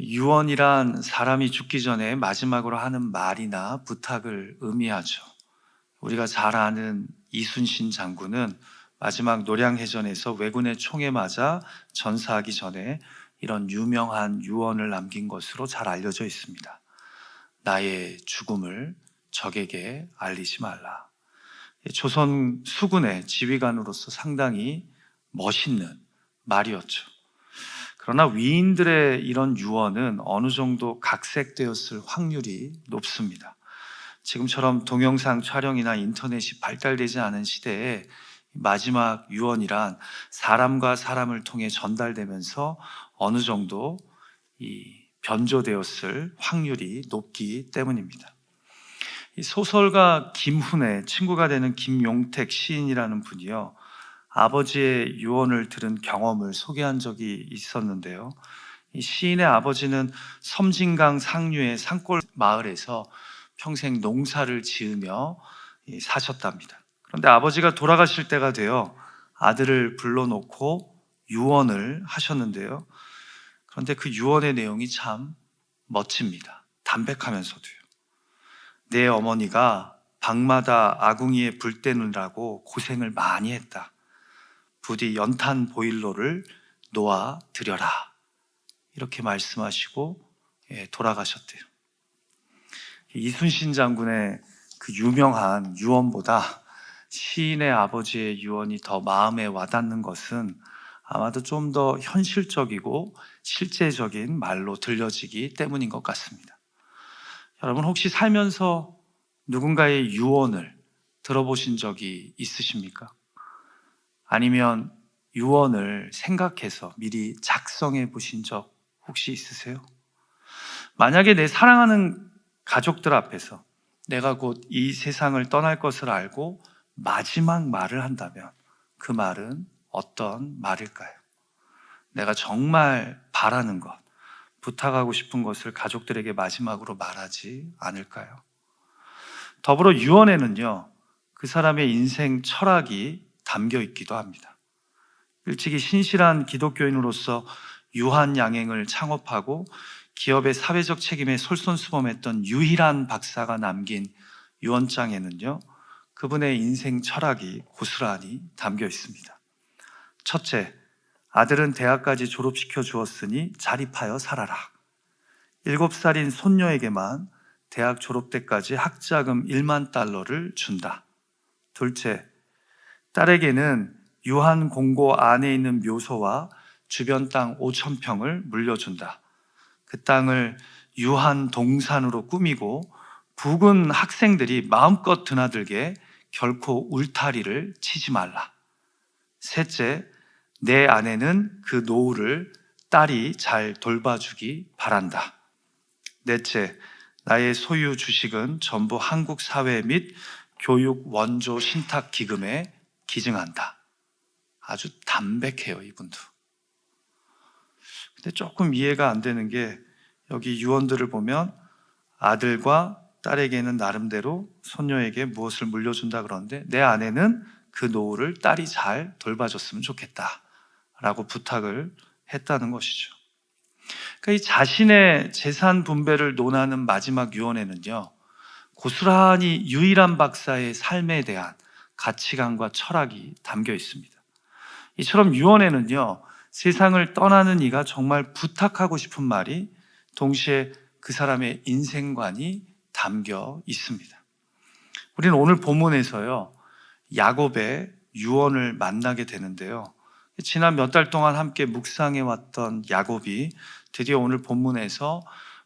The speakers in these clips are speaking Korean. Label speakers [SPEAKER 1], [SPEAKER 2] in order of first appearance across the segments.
[SPEAKER 1] 유언이란 사람이 죽기 전에 마지막으로 하는 말이나 부탁을 의미하죠. 우리가 잘 아는 이순신 장군은 마지막 노량해전에서 왜군의 총에 맞아 전사하기 전에 이런 유명한 유언을 남긴 것으로 잘 알려져 있습니다. 나의 죽음을 적에게 알리지 말라. 조선 수군의 지휘관으로서 상당히 멋있는 말이었죠. 그러나 위인들의 이런 유언은 어느 정도 각색되었을 확률이 높습니다. 지금처럼 동영상 촬영이나 인터넷이 발달되지 않은 시대에 마지막 유언이란 사람과 사람을 통해 전달되면서 어느 정도 변조되었을 확률이 높기 때문입니다. 이 소설가 김훈의 친구가 되는 김용택 시인이라는 분이요, 아버지의 유언을 들은 경험을 소개한 적이 있었는데요. 이 시인의 아버지는 섬진강 상류의 산골 마을에서 평생 농사를 지으며 사셨답니다. 그런데 아버지가 돌아가실 때가 되어 아들을 불러놓고 유언을 하셨는데요. 그런데 그 유언의 내용이 참 멋집니다. 담백하면서도요. 내 어머니가 방마다 아궁이에 불 때느라고 고생을 많이 했다. 부디 연탄 보일러를 놓아 드려라. 이렇게 말씀하시고 돌아가셨대요. 이순신 장군의 그 유명한 유언보다 시인의 아버지의 유언이 더 마음에 와닿는 것은 아마도 좀 더 현실적이고 실제적인 말로 들려지기 때문인 것 같습니다. 여러분, 혹시 살면서 누군가의 유언을 들어보신 적이 있으십니까? 아니면 유언을 생각해서 미리 작성해 보신 적 혹시 있으세요? 만약에 내 사랑하는 가족들 앞에서 내가 곧 이 세상을 떠날 것을 알고 마지막 말을 한다면 그 말은 어떤 말일까요? 내가 정말 바라는 것, 부탁하고 싶은 것을 가족들에게 마지막으로 말하지 않을까요? 더불어 유언에는요, 그 사람의 인생 철학이 담겨 있기도 합니다. 일찍이 신실한 기독교인으로서 유한양행을 창업하고 기업의 사회적 책임에 솔선수범했던 유일한 박사가 남긴 유언장에는요, 그분의 인생 철학이 고스란히 담겨 있습니다. 첫째, 아들은 대학까지 졸업시켜 주었으니 자립하여 살아라. 7살인 손녀에게만 대학 졸업 때까지 학자금 1만 달러를 준다. 둘째, 딸에게는 유한 공고 안에 있는 묘소와 주변 땅 5,000평을 물려준다. 그 땅을 유한 동산으로 꾸미고 부군 학생들이 마음껏 드나들게 결코 울타리를 치지 말라. 셋째, 내 아내는 그 노후를 딸이 잘 돌봐주기 바란다. 넷째, 나의 소유 주식은 전부 한국 사회 및 교육 원조 신탁 기금에 기증한다. 아주 담백해요, 이분도. 근데 조금 이해가 안 되는 게, 여기 유언들을 보면 아들과 딸에게는 나름대로 손녀에게 무엇을 물려준다 그러는데, 내 아내는 그 노후를 딸이 잘 돌봐줬으면 좋겠다 라고 부탁을 했다는 것이죠. 그러니까 이 자신의 재산 분배를 논하는 마지막 유언에는요, 고스란히 유일한 박사의 삶에 대한 가치관과 철학이 담겨 있습니다. 이처럼 유언에는요, 세상을 떠나는 이가 정말 부탁하고 싶은 말이 동시에 그 사람의 인생관이 담겨 있습니다. 우리는 오늘 본문에서요, 야곱의 유언을 만나게 되는데요, 지난 몇 달 동안 함께 묵상해 왔던 야곱이 드디어 오늘 본문에서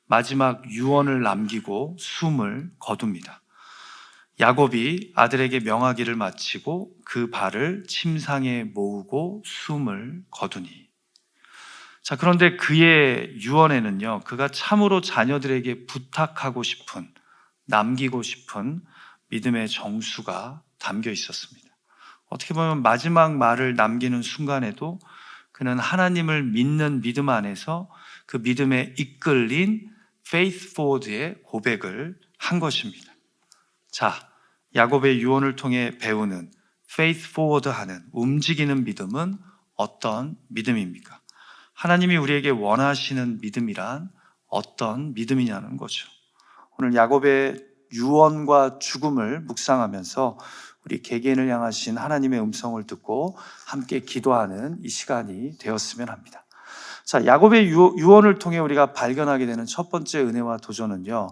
[SPEAKER 1] 마지막 유언을 남기고 숨을 거둡니다. 야곱이 아들에게 명하기를 마치고 그 발을 침상에 모으고 숨을 거두니. 자, 그런데 그의 유언에는요, 그가 참으로 자녀들에게 부탁하고 싶은, 남기고 싶은 믿음의 정수가 담겨 있었습니다. 어떻게 보면 마지막 말을 남기는 순간에도 그는 하나님을 믿는 믿음 안에서 그 믿음에 이끌린 faith forward의 고백을 한 것입니다. 자, 야곱의 유언을 통해 배우는 faith forward 하는 움직이는 믿음은 어떤 믿음입니까? 하나님이 우리에게 원하시는 믿음이란 어떤 믿음이냐는 거죠. 오늘 야곱의 유언과 죽음을 묵상하면서 우리 개개인을 향하신 하나님의 음성을 듣고 함께 기도하는 이 시간이 되었으면 합니다. 자, 야곱의 유언을 통해 우리가 발견하게 되는 첫 번째 은혜와 도전은요,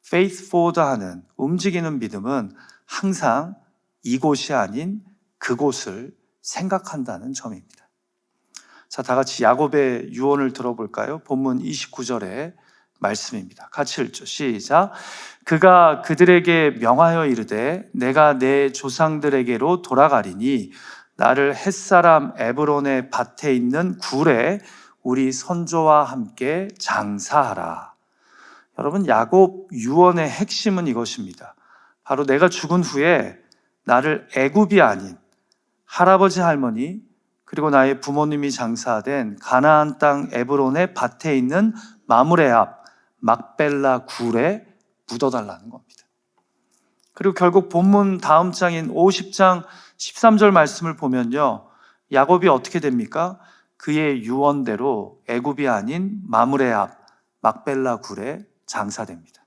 [SPEAKER 1] faith forward 하는 움직이는 믿음은 항상 이곳이 아닌 그곳을 생각한다는 점입니다. 자, 다 같이 야곱의 유언을 들어볼까요? 본문 29절의 말씀입니다. 같이 읽죠. 시작. 그가 그들에게 명하여 이르되 내가 내 조상들에게로 돌아가리니 나를 햇사람 에브론의 밭에 있는 굴에 우리 선조와 함께 장사하라. 여러분, 야곱 유언의 핵심은 이것입니다. 바로 내가 죽은 후에 나를 애굽이 아닌 할아버지 할머니 그리고 나의 부모님이 장사된 가나안 땅 에브론의 밭에 있는 마므레 앞 막벨라 굴에 묻어달라는 겁니다. 그리고 결국 본문 다음 장인 50장 13절 말씀을 보면요, 야곱이 어떻게 됩니까? 그의 유언대로 애굽이 아닌 마므레 앞 막벨라 굴에 장사됩니다.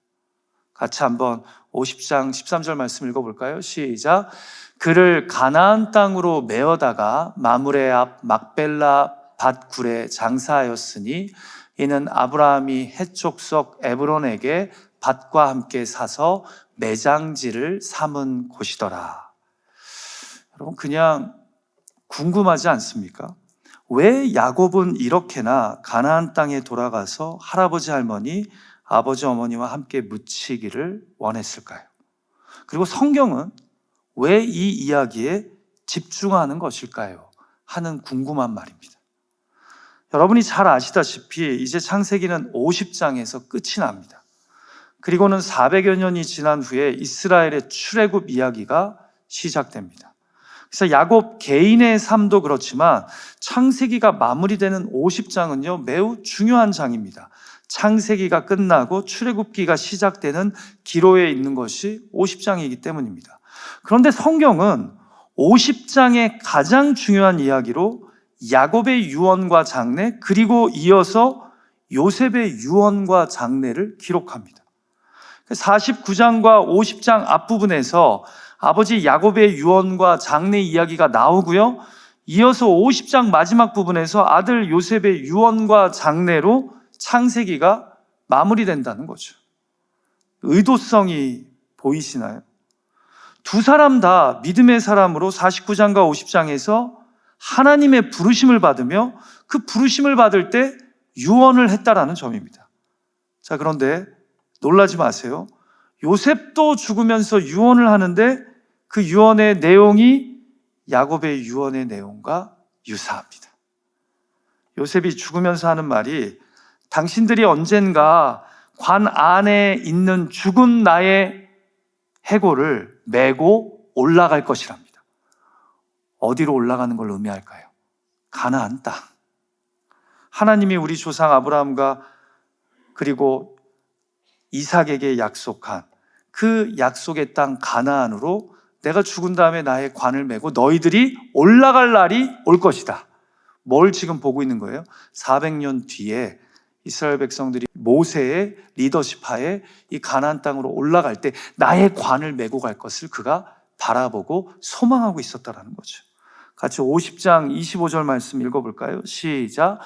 [SPEAKER 1] 같이 한번 50장 13절 말씀 읽어볼까요? 시작. 그를 가나안 땅으로 메어다가 마므레 앞 막벨라 밭 굴에 장사하였으니 이는 아브라함이 헷족속 에브론에게 밭과 함께 사서 매장지를 삼은 곳이더라. 여러분, 그냥 궁금하지 않습니까? 왜 야곱은 이렇게나 가나안 땅에 돌아가서 할아버지 할머니, 아버지 어머니와 함께 묻히기를 원했을까요? 그리고 성경은 왜 이 이야기에 집중하는 것일까요? 하는 궁금한 말입니다. 여러분이 잘 아시다시피 이제 창세기는 50장에서 끝이 납니다. 그리고는 400여 년이 지난 후에 이스라엘의 출애굽 이야기가 시작됩니다. 그래서 야곱 개인의 삶도 그렇지만 창세기가 마무리되는 50장은요, 매우 중요한 장입니다. 창세기가 끝나고 출애굽기가 시작되는 기로에 있는 것이 50장이기 때문입니다. 그런데 성경은 50장의 가장 중요한 이야기로 야곱의 유언과 장래, 그리고 이어서 요셉의 유언과 장래를 기록합니다. 49장과 50장 앞부분에서 아버지 야곱의 유언과 장래 이야기가 나오고요, 이어서 50장 마지막 부분에서 아들 요셉의 유언과 장래로 창세기가 마무리된다는 거죠. 의도성이 보이시나요? 두 사람 다 믿음의 사람으로 49장과 50장에서 하나님의 부르심을 받으며 그 부르심을 받을 때 유언을 했다라는 점입니다. 자, 그런데 놀라지 마세요. 요셉도 죽으면서 유언을 하는데 그 유언의 내용이 야곱의 유언의 내용과 유사합니다. 요셉이 죽으면서 하는 말이 당신들이 언젠가 관 안에 있는 죽은 나의 해골을 메고 올라갈 것이랍니다. 어디로 올라가는 걸 의미할까요? 가나안 땅. 하나님이 우리 조상 아브라함과 그리고 이삭에게 약속한 그 약속의 땅 가나안으로 내가 죽은 다음에 나의 관을 메고 너희들이 올라갈 날이 올 것이다. 뭘 지금 보고 있는 거예요? 400년 뒤에 이스라엘 백성들이 모세의 리더십 하에 이 가나안 땅으로 올라갈 때 나의 관을 메고 갈 것을 그가 바라보고 소망하고 있었다라는 거죠. 같이 50장 25절 말씀 읽어볼까요? 시작.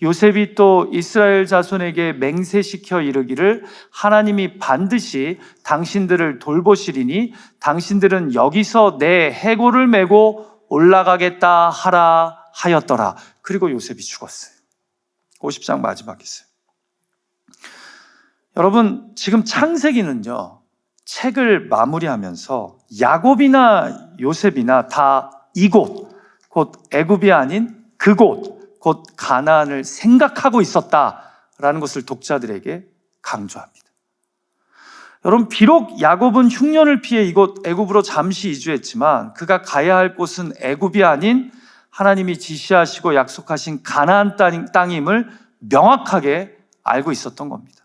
[SPEAKER 1] 요셉이 또 이스라엘 자손에게 맹세시켜 이르기를 하나님이 반드시 당신들을 돌보시리니 당신들은 여기서 내 해골을 메고 올라가겠다 하라 하였더라. 그리고 요셉이 죽었어요. 50장 마지막에 있어요. 여러분, 지금 창세기는요, 책을 마무리하면서 야곱이나 요셉이나 다 이곳, 곧 애굽이 아닌 그곳, 곧 가나안을 생각하고 있었다라는 것을 독자들에게 강조합니다. 여러분, 비록 야곱은 흉년을 피해 이곳 애굽으로 잠시 이주했지만 그가 가야 할 곳은 애굽이 아닌 하나님이 지시하시고 약속하신 가나안 땅임을 명확하게 알고 있었던 겁니다.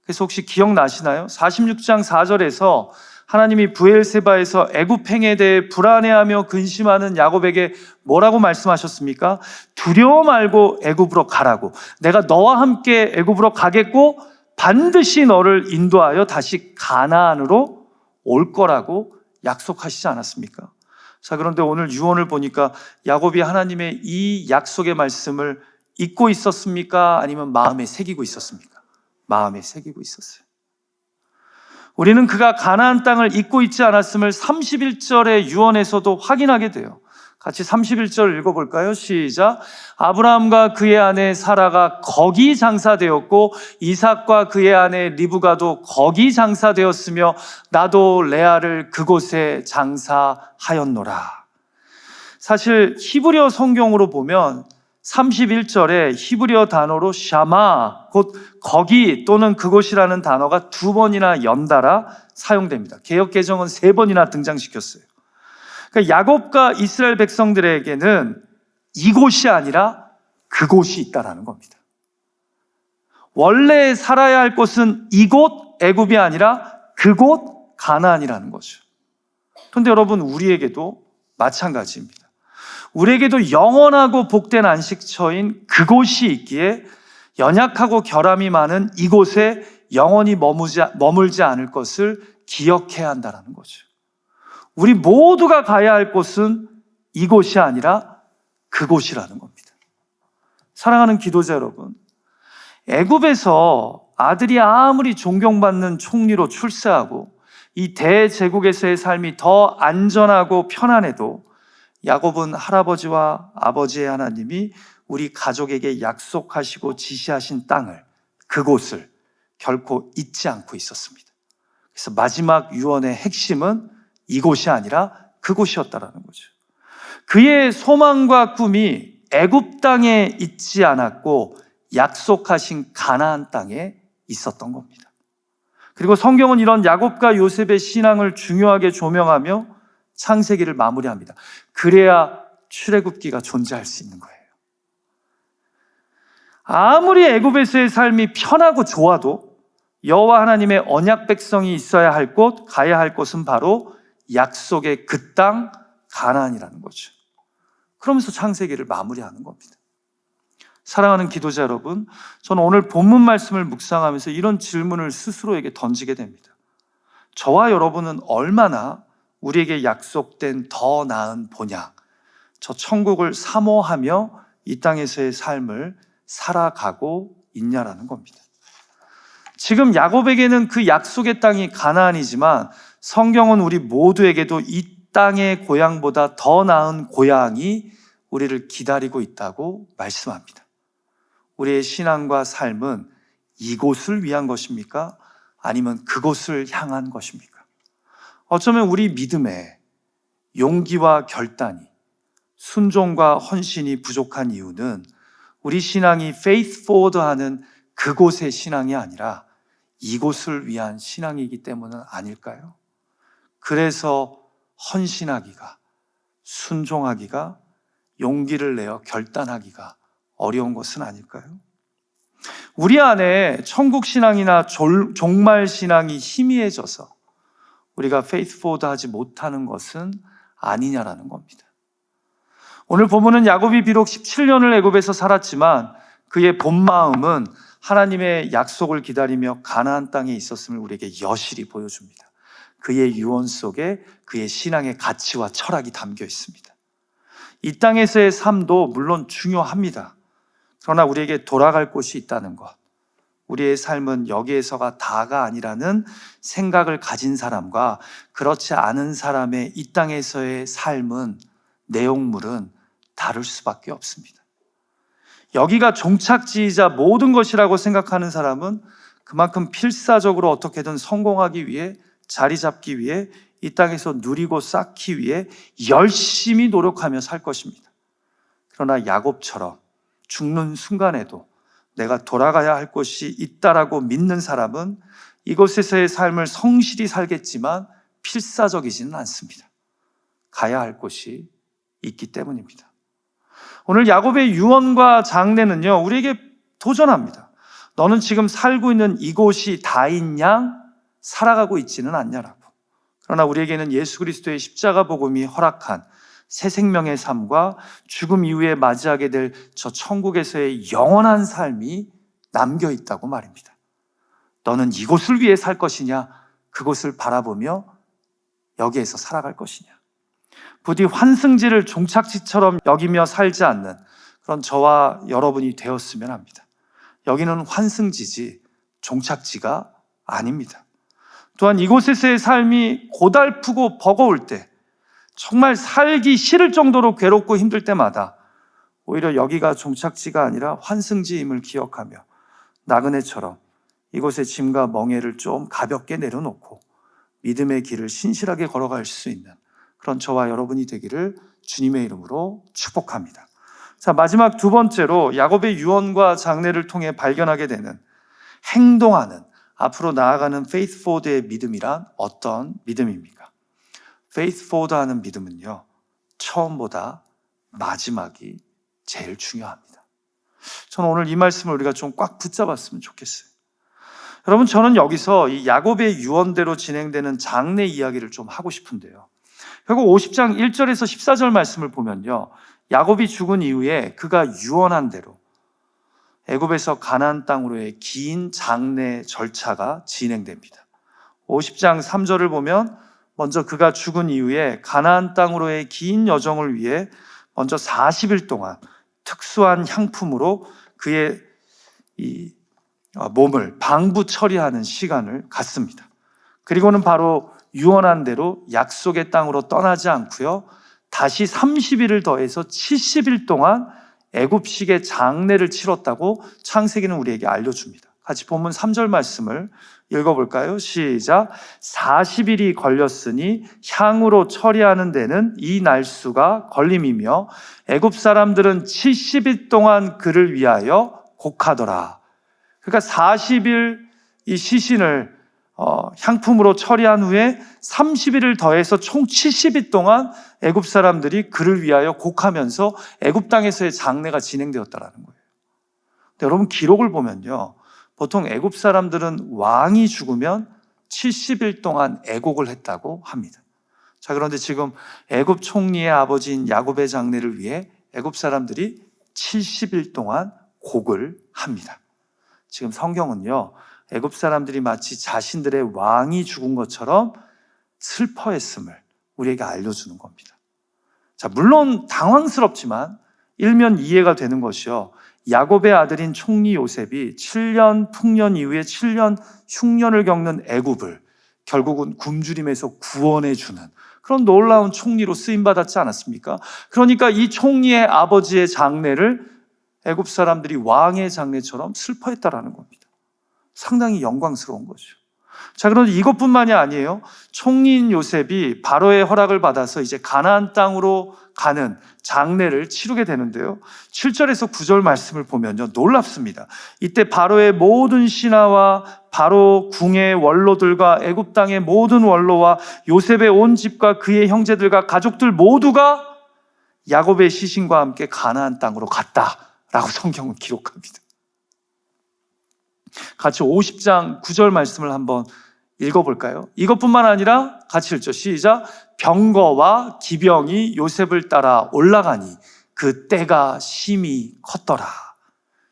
[SPEAKER 1] 그래서 혹시 기억나시나요? 46장 4절에서 하나님이 브엘세바에서 애굽 행에 대해 불안해하며 근심하는 야곱에게 뭐라고 말씀하셨습니까? 두려워 말고 애굽으로 가라고. 내가 너와 함께 애굽으로 가겠고 반드시 너를 인도하여 다시 가나안으로 올 거라고 약속하시지 않았습니까? 자, 그런데 오늘 유언을 보니까 야곱이 하나님의 이 약속의 말씀을 잊고 있었습니까? 아니면 마음에 새기고 있었습니까? 마음에 새기고 있었어요. 우리는 그가 가나안 땅을 잊고 있지 않았음을 31절의 유언에서도 확인하게 돼요. 같이 31절 읽어볼까요? 시작. 아브라함과 그의 아내 사라가 거기 장사되었고 이삭과 그의 아내 리브가도 거기 장사되었으며 나도 레아를 그곳에 장사하였노라. 사실 히브리어 성경으로 보면 31절에 히브리어 단어로 샤마, 곧 거기 또는 그곳이라는 단어가 2번이나 연달아 사용됩니다. 개역개정은 3번이나 등장시켰어요. 그러니까 야곱과 이스라엘 백성들에게는 이곳이 아니라 그곳이 있다라는 겁니다. 원래 살아야 할 곳은 이곳 애굽이 아니라 그곳 가나안이라는 거죠. 그런데 여러분, 우리에게도 마찬가지입니다. 우리에게도 영원하고 복된 안식처인 그곳이 있기에 연약하고 결함이 많은 이곳에 영원히 머물지 않을 것을 기억해야 한다는 거죠. 우리 모두가 가야 할 곳은 이곳이 아니라 그곳이라는 겁니다. 사랑하는 기도자 여러분, 애굽에서 아들이 아무리 존경받는 총리로 출세하고 이 대제국에서의 삶이 더 안전하고 편안해도 야곱은 할아버지와 아버지의 하나님이 우리 가족에게 약속하시고 지시하신 땅을, 그곳을 결코 잊지 않고 있었습니다. 그래서 마지막 유언의 핵심은 이곳이 아니라 그곳이었다라는 거죠. 그의 소망과 꿈이 애굽 땅에 있지 않았고 약속하신 가나안 땅에 있었던 겁니다. 그리고 성경은 이런 야곱과 요셉의 신앙을 중요하게 조명하며 창세기를 마무리합니다. 그래야 출애굽기가 존재할 수 있는 거예요. 아무리 애굽에서의 삶이 편하고 좋아도 여호와 하나님의 언약 백성이 있어야 할 곳, 가야 할 곳은 바로 약속의 그 땅 가나안이라는 거죠. 그러면서 창세기를 마무리하는 겁니다. 사랑하는 기도자 여러분, 저는 오늘 본문 말씀을 묵상하면서 이런 질문을 스스로에게 던지게 됩니다. 저와 여러분은 얼마나 우리에게 약속된 더 나은 본향, 저 천국을 사모하며 이 땅에서의 삶을 살아가고 있냐라는 겁니다. 지금 야곱에게는 그 약속의 땅이 가나안이지만 성경은 우리 모두에게도 이 땅의 고향보다 더 나은 고향이 우리를 기다리고 있다고 말씀합니다. 우리의 신앙과 삶은 이곳을 위한 것입니까? 아니면 그곳을 향한 것입니까? 어쩌면 우리 믿음에 용기와 결단이, 순종과 헌신이 부족한 이유는 우리 신앙이 faith forward 하는 그곳의 신앙이 아니라 이곳을 위한 신앙이기 때문은 아닐까요? 그래서 헌신하기가, 순종하기가, 용기를 내어 결단하기가 어려운 것은 아닐까요? 우리 안에 천국 신앙이나 종말 신앙이 희미해져서 우리가 faith forward 하지 못하는 것은 아니냐라는 겁니다. 오늘 본문은 야곱이 비록 17년을 애굽에서 살았지만 그의 본 마음은 하나님의 약속을 기다리며 가나안 땅에 있었음을 우리에게 여실히 보여줍니다. 그의 유언 속에 그의 신앙의 가치와 철학이 담겨 있습니다. 이 땅에서의 삶도 물론 중요합니다. 그러나 우리에게 돌아갈 곳이 있다는 것, 우리의 삶은 여기에서가 다가 아니라는 생각을 가진 사람과 그렇지 않은 사람의 이 땅에서의 삶은, 내용물은 다를 수밖에 없습니다. 여기가 종착지이자 모든 것이라고 생각하는 사람은 그만큼 필사적으로 어떻게든 성공하기 위해, 자리 잡기 위해, 이 땅에서 누리고 쌓기 위해 열심히 노력하며 살 것입니다. 그러나 야곱처럼 죽는 순간에도 내가 돌아가야 할 곳이 있다라고 믿는 사람은 이곳에서의 삶을 성실히 살겠지만 필사적이지는 않습니다. 가야 할 곳이 있기 때문입니다. 오늘 야곱의 유언과 장례는요, 우리에게 도전합니다. 너는 지금 살고 있는 이곳이 다인 양 살아가고 있지는 않냐라고. 그러나 우리에게는 예수 그리스도의 십자가 복음이 허락한 새 생명의 삶과 죽음 이후에 맞이하게 될 저 천국에서의 영원한 삶이 남겨 있다고 말입니다. 너는 이곳을 위해 살 것이냐, 그곳을 바라보며 여기에서 살아갈 것이냐. 부디 환승지를 종착지처럼 여기며 살지 않는 그런 저와 여러분이 되었으면 합니다. 여기는 환승지지 종착지가 아닙니다. 또한 이곳에서의 삶이 고달프고 버거울 때, 정말 살기 싫을 정도로 괴롭고 힘들 때마다 오히려 여기가 종착지가 아니라 환승지임을 기억하며 나그네처럼 이곳의 짐과 멍에를 좀 가볍게 내려놓고 믿음의 길을 신실하게 걸어갈 수 있는 그런 저와 여러분이 되기를 주님의 이름으로 축복합니다. 자, 마지막 두 번째로 야곱의 유언과 장례를 통해 발견하게 되는 행동하는, 앞으로 나아가는 faith forward의 믿음이란 어떤 믿음입니까? faith forward 하는 믿음은요, 처음보다 마지막이 제일 중요합니다. 저는 오늘 이 말씀을 우리가 좀 꽉 붙잡았으면 좋겠어요. 여러분, 저는 여기서 이 야곱의 유언대로 진행되는 장례 이야기를 좀 하고 싶은데요. 결국 50장 1절에서 14절 말씀을 보면요, 야곱이 죽은 이후에 그가 유언한 대로 애굽에서 가나안 땅으로의 긴 장례 절차가 진행됩니다. 50장 3절을 보면 먼저 그가 죽은 이후에 가나안 땅으로의 긴 여정을 위해 먼저 40일 동안 특수한 향품으로 그의 이 몸을 방부 처리하는 시간을 갖습니다. 그리고는 바로 유언한 대로 약속의 땅으로 떠나지 않고요, 다시 30일을 더해서 70일 동안 애굽식의 장례를 치렀다고 창세기는 우리에게 알려줍니다. 같이 본문 3절 말씀을 읽어볼까요? 시작. 40일이 걸렸으니 향으로 처리하는 데는 이 날수가 걸림이며 애굽 사람들은 70일 동안 그를 위하여 곡하더라. 그러니까 40일 이 시신을 향품으로 처리한 후에 30일을 더해서 총 70일 동안 애굽 사람들이 그를 위하여 곡하면서 애굽 땅에서의 장례가 진행되었다라는 거예요. 근데 여러분, 기록을 보면요, 보통 애굽 사람들은 왕이 죽으면 70일 동안 애곡을 했다고 합니다. 자, 그런데 지금 애굽 총리의 아버지인 야곱의 장례를 위해 애굽 사람들이 70일 동안 곡을 합니다. 지금 성경은요, 애굽 사람들이 마치 자신들의 왕이 죽은 것처럼 슬퍼했음을 우리에게 알려주는 겁니다. 자, 물론 당황스럽지만 일면 이해가 되는 것이요, 야곱의 아들인 총리 요셉이 7년 풍년 이후에 7년 흉년을 겪는 애굽을 결국은 굶주림에서 구원해 주는 그런 놀라운 총리로 쓰임받았지 않았습니까? 그러니까 이 총리의 아버지의 장례를 애굽 사람들이 왕의 장례처럼 슬퍼했다라는 겁니다. 상당히 영광스러운 거죠. 자, 그런데 이것뿐만이 아니에요. 총리인 요셉이 바로의 허락을 받아서 이제 가나안 땅으로 가는 장례를 치르게 되는데요, 7절에서 9절 말씀을 보면요, 놀랍습니다. 이때 바로의 모든 신하와 바로 궁의 원로들과 애굽 땅의 모든 원로와 요셉의 온 집과 그의 형제들과 가족들 모두가 야곱의 시신과 함께 가나안 땅으로 갔다라고 성경은 기록합니다. 같이 50장 9절 말씀을 한번 읽어볼까요? 이것뿐만 아니라 같이 읽죠. 시작. 병거와 기병이 요셉을 따라 올라가니 그 때가 심히 컸더라.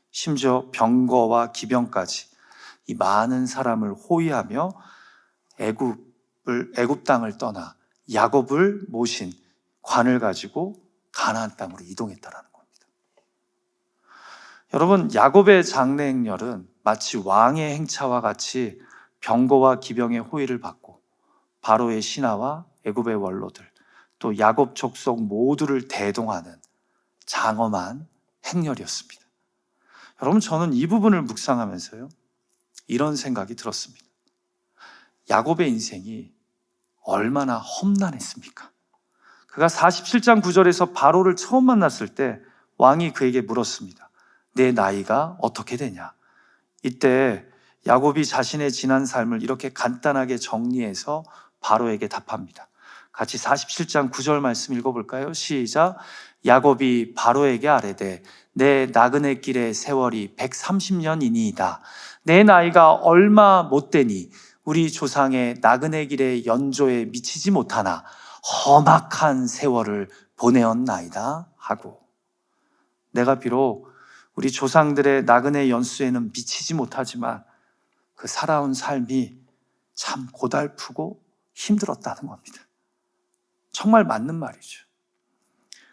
[SPEAKER 1] 심지어 병거와 기병까지 이 많은 사람을 호위하며 애굽 땅을 떠나 야곱을 모신 관을 가지고 가나안 땅으로 이동했다라는 겁니다. 여러분, 야곱의 장례 행렬은 마치 왕의 행차와 같이 병거와 기병의 호위를 받고 바로의 신하와 애굽의 원로들, 또 야곱 족속 모두를 대동하는 장엄한 행렬이었습니다. 여러분, 저는 이 부분을 묵상하면서요, 이런 생각이 들었습니다. 야곱의 인생이 얼마나 험난했습니까? 그가 47장 9절에서 바로를 처음 만났을 때 왕이 그에게 물었습니다. 내 나이가 어떻게 되냐? 이때 야곱이 자신의 지난 삶을 이렇게 간단하게 정리해서 바로에게 답합니다. 같이 47장 9절 말씀 읽어볼까요? 시작. 야곱이 바로에게 아뢰되 내 나그네 길의 세월이 130년이니이다. 내 나이가 얼마 못되니 우리 조상의 나그네 길의 연조에 미치지 못하나 험악한 세월을 보내었나이다 하고, 내가 비록 우리 조상들의 나그네 연수에는 미치지 못하지만 그 살아온 삶이 참 고달프고 힘들었다는 겁니다. 정말 맞는 말이죠.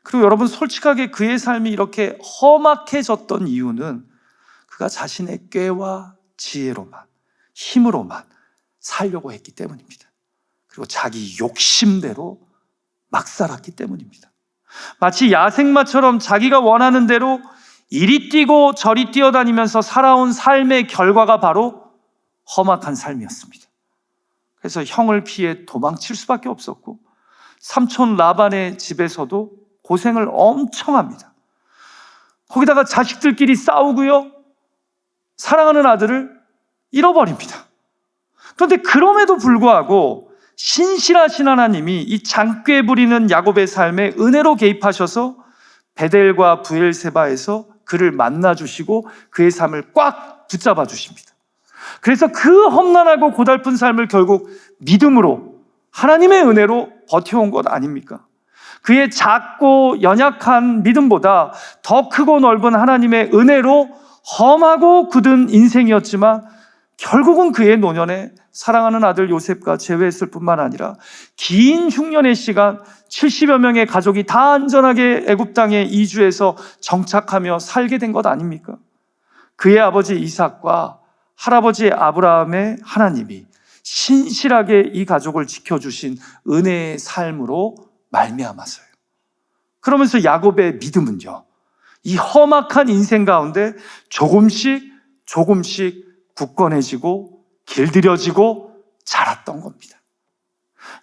[SPEAKER 1] 그리고 여러분, 솔직하게 그의 삶이 이렇게 험악해졌던 이유는 그가 자신의 꾀와 지혜로만, 힘으로만 살려고 했기 때문입니다. 그리고 자기 욕심대로 막 살았기 때문입니다. 마치 야생마처럼 자기가 원하는 대로 이리 뛰고 저리 뛰어다니면서 살아온 삶의 결과가 바로 험악한 삶이었습니다. 그래서 형을 피해 도망칠 수밖에 없었고, 삼촌 라반의 집에서도 고생을 엄청 합니다. 거기다가 자식들끼리 싸우고요, 사랑하는 아들을 잃어버립니다. 그런데 그럼에도 불구하고 신실하신 하나님이 이 장꾀 부리는 야곱의 삶에 은혜로 개입하셔서 베델과 브엘세바에서 그를 만나주시고 그의 삶을 꽉 붙잡아 주십니다. 그래서 그 험난하고 고달픈 삶을 결국 믿음으로, 하나님의 은혜로 버텨온 것 아닙니까? 그의 작고 연약한 믿음보다 더 크고 넓은 하나님의 은혜로 험하고 굳은 인생이었지만 결국은 그의 노년에 사랑하는 아들 요셉과 재회했을 뿐만 아니라 긴 흉년의 시간 70여 명의 가족이 다 안전하게 애굽 땅에 이주해서 정착하며 살게 된 것 아닙니까? 그의 아버지 이삭과 할아버지 아브라함의 하나님이 신실하게 이 가족을 지켜주신 은혜의 삶으로 말미암아서요. 그러면서 야곱의 믿음은요, 이 험악한 인생 가운데 조금씩 굳건해지고 길들여지고 자랐던 겁니다.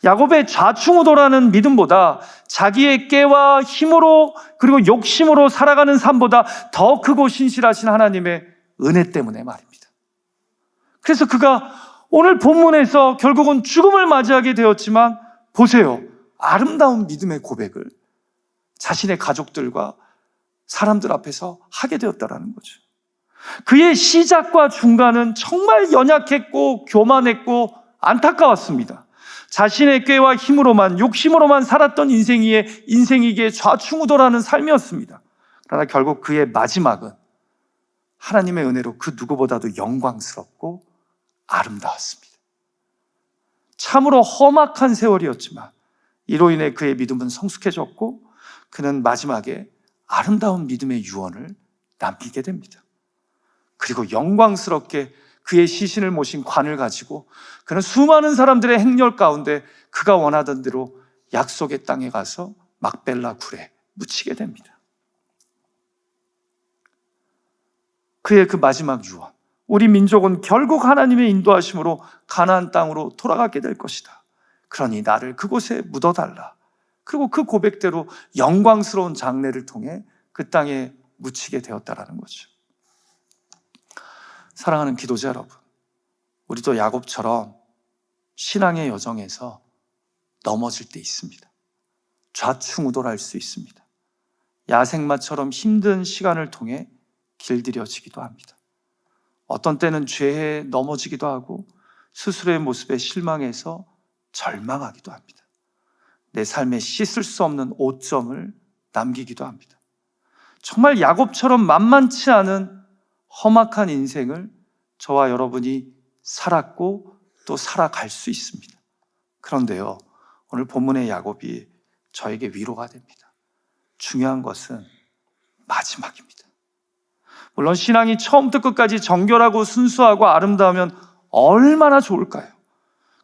[SPEAKER 1] 야곱의 좌충우돌하는 믿음보다 자기의 깨와 힘으로 그리고 욕심으로 살아가는 삶보다 더 크고 신실하신 하나님의 은혜 때문에 말입니다. 그래서 그가 오늘 본문에서 결국은 죽음을 맞이하게 되었지만 보세요, 아름다운 믿음의 고백을 자신의 가족들과 사람들 앞에서 하게 되었다라는 거죠. 그의 시작과 중간은 정말 연약했고 교만했고 안타까웠습니다. 자신의 꾀와 힘으로만, 욕심으로만 살았던 인생이기에 좌충우돌하는 삶이었습니다. 그러나 결국 그의 마지막은 하나님의 은혜로 그 누구보다도 영광스럽고 아름다웠습니다. 참으로 험악한 세월이었지만 이로 인해 그의 믿음은 성숙해졌고 그는 마지막에 아름다운 믿음의 유언을 남기게 됩니다. 그리고 영광스럽게 그의 시신을 모신 관을 가지고 그는 수많은 사람들의 행렬 가운데 그가 원하던 대로 약속의 땅에 가서 막벨라 굴에 묻히게 됩니다. 그의 그 마지막 유언, 우리 민족은 결국 하나님의 인도하심으로 가나안 땅으로 돌아가게 될 것이다. 그러니 나를 그곳에 묻어달라. 그리고 그 고백대로 영광스러운 장례를 통해 그 땅에 묻히게 되었다라는 거죠. 사랑하는 기도자 여러분, 우리도 야곱처럼 신앙의 여정에서 넘어질 때 있습니다. 좌충우돌할 수 있습니다. 야생마처럼 힘든 시간을 통해 길들여지기도 합니다. 어떤 때는 죄에 넘어지기도 하고 스스로의 모습에 실망해서 절망하기도 합니다. 내 삶에 씻을 수 없는 오점을 남기기도 합니다. 정말 야곱처럼 만만치 않은 험악한 인생을 저와 여러분이 살았고 또 살아갈 수 있습니다. 그런데요, 오늘 본문의 야곱이 저에게 위로가 됩니다. 중요한 것은 마지막입니다. 물론 신앙이 처음부터 끝까지 정결하고 순수하고 아름다우면 얼마나 좋을까요?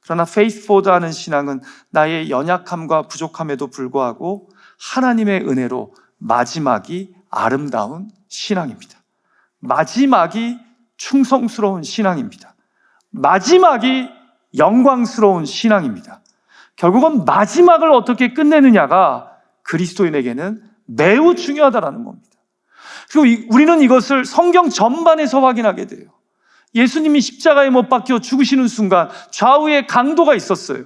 [SPEAKER 1] 그러나 페이스포드하는 신앙은 나의 연약함과 부족함에도 불구하고 하나님의 은혜로 마지막이 아름다운 신앙입니다. 마지막이 충성스러운 신앙입니다. 마지막이 영광스러운 신앙입니다. 결국은 마지막을 어떻게 끝내느냐가 그리스도인에게는 매우 중요하다는 겁니다. 그리고 우리는 이것을 성경 전반에서 확인하게 돼요. 예수님이 십자가에 못 박혀 죽으시는 순간 좌우에 강도가 있었어요.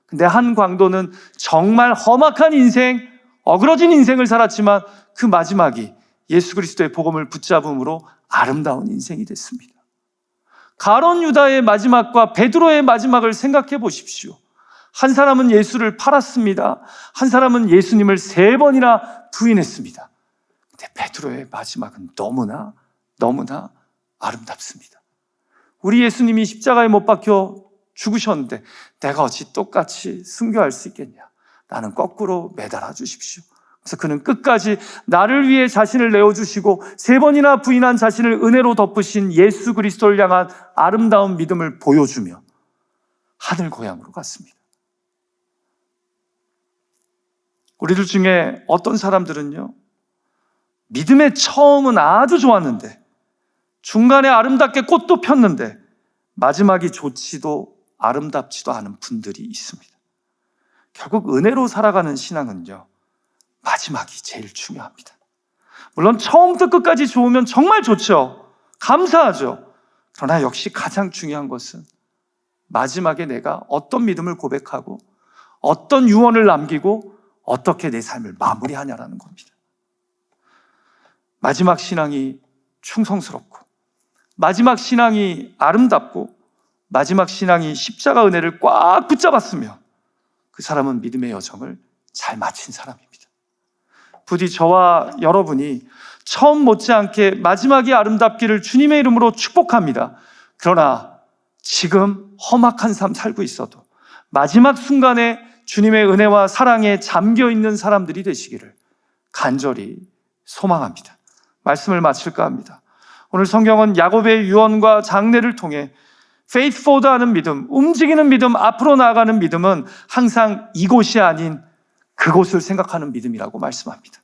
[SPEAKER 1] 근데 한 강도는 정말 험악한 인생, 어그러진 인생을 살았지만 그 마지막이 예수 그리스도의 복음을 붙잡음으로 아름다운 인생이 됐습니다. 가룟 유다의 마지막과 베드로의 마지막을 생각해 보십시오. 한 사람은 예수를 팔았습니다. 한 사람은 예수님을 3번이나 부인했습니다. 근데 베드로의 마지막은 너무나 아름답습니다. 우리 예수님이 십자가에 못 박혀 죽으셨는데 내가 어찌 똑같이 순교할 수 있겠냐? 나는 거꾸로 매달아 주십시오. 그래서 그는 끝까지 나를 위해 자신을 내어주시고 3번이나 부인한 자신을 은혜로 덮으신 예수 그리스도를 향한 아름다운 믿음을 보여주며 하늘 고향으로 갔습니다. 우리들 중에 어떤 사람들은요, 믿음의 처음은 아주 좋았는데 중간에 아름답게 꽃도 폈는데 마지막이 좋지도 아름답지도 않은 분들이 있습니다. 결국 은혜로 살아가는 신앙은요, 마지막이 제일 중요합니다. 물론 처음부터 끝까지 좋으면 정말 좋죠. 감사하죠. 그러나 역시 가장 중요한 것은 마지막에 내가 어떤 믿음을 고백하고 어떤 유언을 남기고 어떻게 내 삶을 마무리하냐라는 겁니다. 마지막 신앙이 충성스럽고 마지막 신앙이 아름답고 마지막 신앙이 십자가 은혜를 꽉 붙잡았으면 그 사람은 믿음의 여정을 잘 마친 사람입니다. 부디 저와 여러분이 처음 못지않게 마지막이 아름답기를 주님의 이름으로 축복합니다. 그러나 지금 험악한 삶 살고 있어도 마지막 순간에 주님의 은혜와 사랑에 잠겨있는 사람들이 되시기를 간절히 소망합니다. 말씀을 마칠까 합니다. 오늘 성경은 야곱의 유언과 장례를 통해 faith forward하는 믿음, 움직이는 믿음, 앞으로 나아가는 믿음은 항상 이곳이 아닌 그곳을 생각하는 믿음이라고 말씀합니다.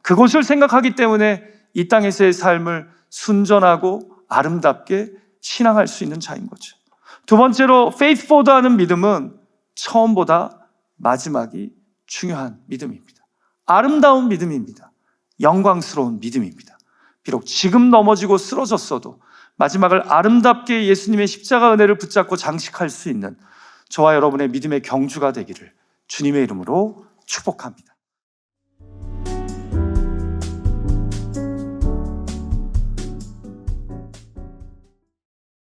[SPEAKER 1] 그곳을 생각하기 때문에 이 땅에서의 삶을 순전하고 아름답게 신앙할 수 있는 자인 거죠. 두 번째로 faith forward하는 믿음은 처음보다 마지막이 중요한 믿음입니다. 아름다운 믿음입니다. 영광스러운 믿음입니다. 비록 지금 넘어지고 쓰러졌어도 마지막을 아름답게 예수님의 십자가 은혜를 붙잡고 장식할 수 있는 저와 여러분의 믿음의 경주가 되기를 주님의 이름으로 축복합니다.